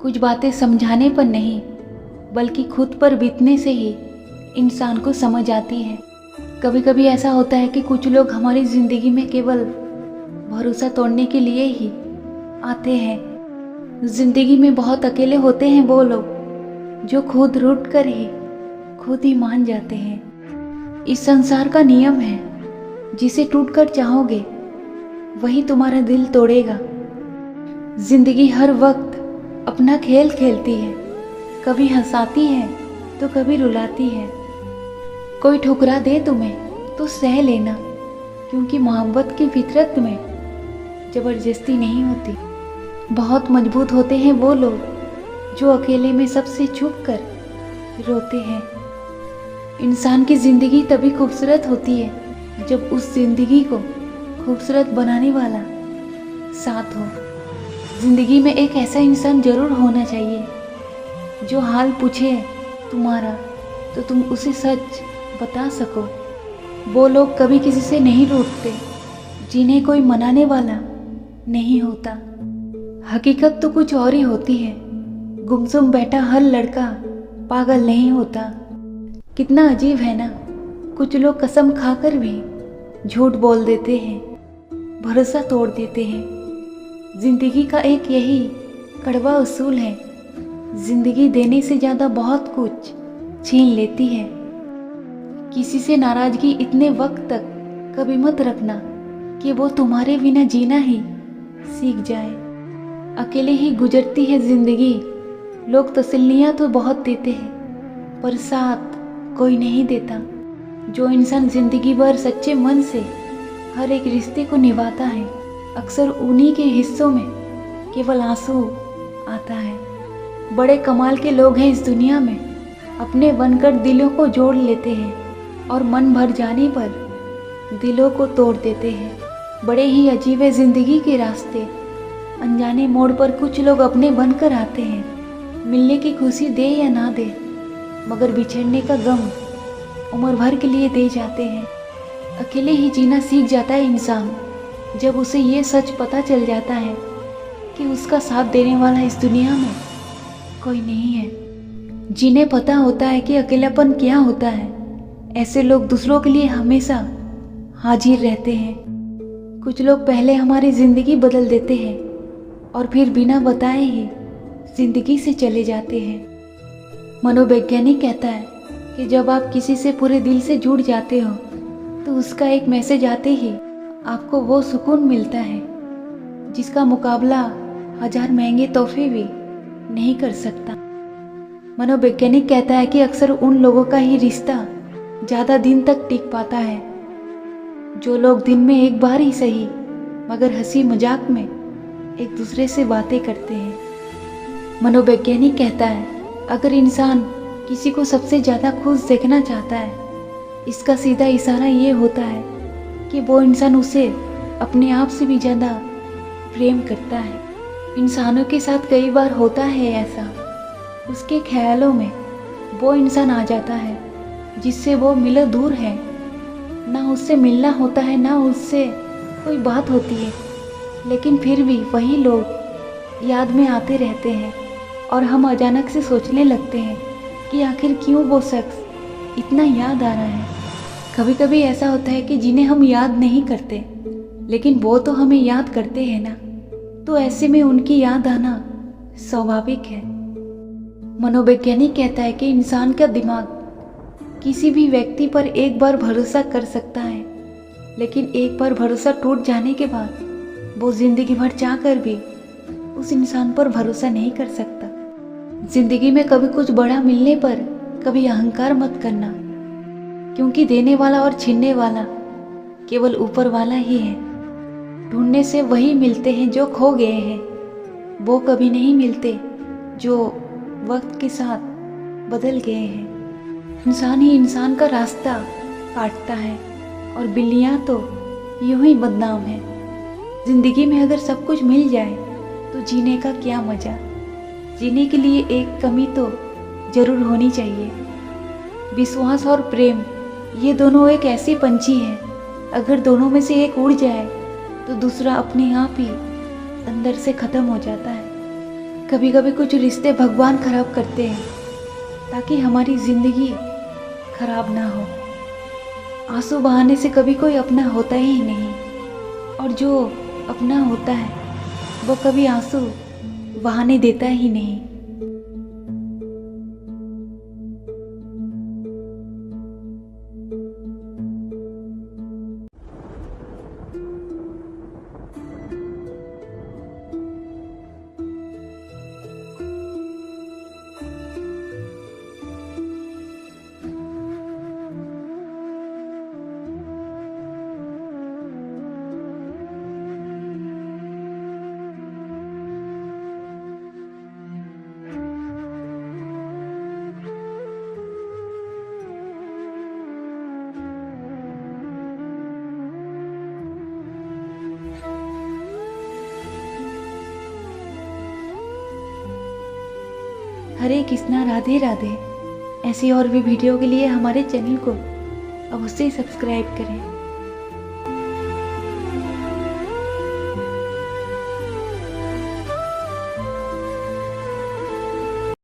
कुछ बातें समझाने पर नहीं बल्कि खुद पर बीतने से ही इंसान को समझ आती है। कभी कभी ऐसा होता है कि कुछ लोग हमारी ज़िंदगी में केवल भरोसा तोड़ने के लिए ही आते हैं। ज़िंदगी में बहुत अकेले होते हैं वो लोग जो खुद रूठ कर ही खुद ही मान जाते हैं। इस संसार का नियम है, जिसे टूट कर चाहोगे वही तुम्हारा दिल तोड़ेगा। जिंदगी हर वक्त अपना खेल खेलती है, कभी हंसाती है तो कभी रुलाती है। कोई ठुकरा दे तुम्हें तो सह लेना, क्योंकि मोहब्बत की फितरत में ज़बरदस्ती नहीं होती। बहुत मजबूत होते हैं वो लोग जो अकेले में सबसे छुप कर रोते हैं। इंसान की ज़िंदगी तभी खूबसूरत होती है जब उस ज़िंदगी को खूबसूरत बनाने वाला साथ हो। ज़िंदगी में एक ऐसा इंसान ज़रूर होना चाहिए जो हाल पूछे तुम्हारा तो तुम उसे सच बता सको। वो लोग कभी किसी से नहीं रूठते जिन्हें कोई मनाने वाला नहीं होता। हकीकत तो कुछ और ही होती है। गुमसुम बैठा हर लड़का पागल नहीं होता। कितना अजीब है ना, कुछ लोग कसम खाकर भी झूठ बोल देते हैं, भरोसा तोड़ देते हैं। जिंदगी का एक यही कड़वा उसूल है, जिंदगी देने से ज़्यादा बहुत कुछ छीन लेती है। किसी से नाराज़गी इतने वक्त तक कभी मत रखना कि वो तुम्हारे बिना जीना ही सीख जाए। अकेले ही गुजरती है ज़िंदगी। लोग तसल्लियाँ तो बहुत देते हैं पर साथ कोई नहीं देता। जो इंसान ज़िंदगी भर सच्चे मन से हर एक रिश्ते को निभाता है, अक्सर उन्हीं के हिस्सों में केवल आंसू आता है। बड़े कमाल के लोग हैं इस दुनिया में, अपने बनकर दिलों को जोड़ लेते हैं और मन भर जाने पर दिलों को तोड़ देते हैं। बड़े ही अजीब है ज़िंदगी के रास्ते। अनजाने मोड़ पर कुछ लोग अपने बनकर आते हैं, मिलने की खुशी दे या ना दे, मगर बिछड़ने का गम उम्र भर के लिए दे जाते हैं। अकेले ही जीना सीख जाता है इंसान जब उसे ये सच पता चल जाता है कि उसका साथ देने वाला इस दुनिया में कोई नहीं है। जिन्हें पता होता है कि अकेलापन क्या होता है, ऐसे लोग दूसरों के लिए हमेशा हाजिर रहते हैं। कुछ लोग पहले हमारी ज़िंदगी बदल देते हैं और फिर बिना बताए ही ज़िंदगी से चले जाते हैं। मनोवैज्ञानिक कहता है कि जब आप किसी से पूरे दिल से जुड़ जाते हो तो उसका एक मैसेज आते ही आपको वो सुकून मिलता है जिसका मुकाबला 1000 महंगे तोहफे भी नहीं कर सकता। मनोवैज्ञानिक कहता है कि अक्सर उन लोगों का ही रिश्ता ज़्यादा दिन तक टिक पाता है जो लोग दिन में एक बार ही सही मगर हंसी मजाक में एक दूसरे से बातें करते हैं। मनोवैज्ञानिक कहता है अगर इंसान किसी को सबसे ज़्यादा खुश देखना चाहता है, इसका सीधा इशारा ये होता है कि वो इंसान उसे अपने आप से भी ज़्यादा प्रेम करता है। इंसानों के साथ कई बार होता है ऐसा, उसके ख्यालों में वो इंसान आ जाता है जिससे वो मिले दूर है। ना उससे मिलना होता है ना उससे कोई बात होती है, लेकिन फिर भी वही लोग याद में आते रहते हैं और हम अचानक से सोचने लगते हैं कि आखिर क्यों वो शख्स इतना याद आ रहा है। कभी कभी ऐसा होता है कि जिन्हें हम याद नहीं करते लेकिन वो तो हमें याद करते हैं ना, तो ऐसे में उनकी याद आना स्वाभाविक है। मनोवैज्ञानिक कहता है कि इंसान का दिमाग किसी भी व्यक्ति पर एक बार भरोसा कर सकता है, लेकिन एक बार भरोसा टूट जाने के बाद वो जिंदगी भर चाह कर भी उस इंसान पर भरोसा नहीं कर सकता। जिंदगी में कभी कुछ बड़ा मिलने पर कभी अहंकार मत करना, क्योंकि देने वाला और छीनने वाला केवल ऊपर वाला ही है। ढूंढने से वही मिलते हैं जो खो गए हैं, वो कभी नहीं मिलते जो वक्त के साथ बदल गए हैं। इंसान ही इंसान का रास्ता काटता है और बिल्लियाँ तो यूं ही बदनाम है। जिंदगी में अगर सब कुछ मिल जाए तो जीने का क्या मज़ा। जीने के लिए एक कमी तो ज़रूर होनी चाहिए, विश्वास और प्रेम। ये दोनों एक ऐसी पंछी है, अगर दोनों में से एक उड़ जाए तो दूसरा अपने आप ही अंदर से ख़त्म हो जाता है। कभी कभी कुछ रिश्ते भगवान खराब करते हैं ताकि हमारी जिंदगी खराब ना हो। आंसू बहाने से कभी कोई अपना होता ही नहीं, और जो अपना होता है वो कभी आंसू बहाने देता ही नहीं। हरे कृष्णा, राधे राधे। ऐसी और भी वीडियो के लिए हमारे चैनल को अवश्य सब्सक्राइब करें।